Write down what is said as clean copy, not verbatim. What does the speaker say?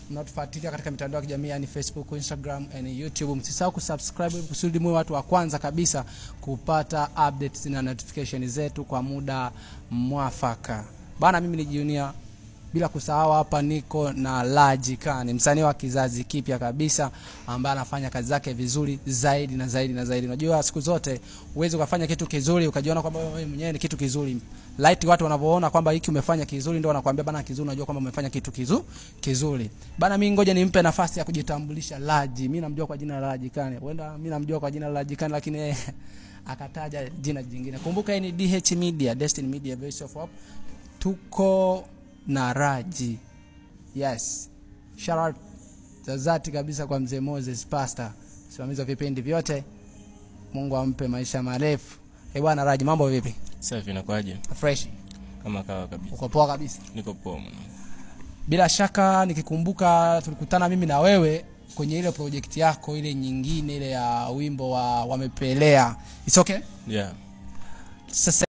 mnatufuatilia katika mitandao ya kijamii yani Facebook, Instagram and YouTube. Msisahau kusubscribe kusudi mwe watu wa kwanza kabisa kupata updates na notification zetu kwa muda mwafaka. Bana, mimi ni Junior, bila kusahau hapa niko na Laji Khan, msanii wa kizazi kipya kabisa ambaye anafanya kazi zake vizuri zaidi na zaidi na zaidi. Unajua siku zote uweze kufanya kitu kizuri ukajiona kwamba wewe mwenyewe ni kitu kizuri. Light watu wanavyoona kwamba hiki umefanya kizuri ndio wanakuambia bana kizuri, unajua kwamba umefanya kitu kizuri. Bana, mimi ngoja nimpe nafasi ya kujitambulisha Laji. Mimi namjua kwa jina la Laji Khan. Huenda mimi namjua kwa jina la Laji Khan lakini akataja jina jingine. Kumbuka hii ni DH Media, Destiny Media, Voice of Hope. Tuko na Raji. Yes. Shout out zati kabisa kwa mzee Moses Pastor, msimamizi wa vipindi vyote. Mungu ampe maisha marefu. Bwana Raji, mambo vipi? Safi, nakwaje? Fresh. Kama kawa kabisa. Uko poa kabisa? Niko poa mwana. Bila shaka nikikumbuka tulikutana mimi na wewe kwenye ile project yako ile nyingine ile ya wimbo wa wamepelea. It's okay? Yeah. Sasa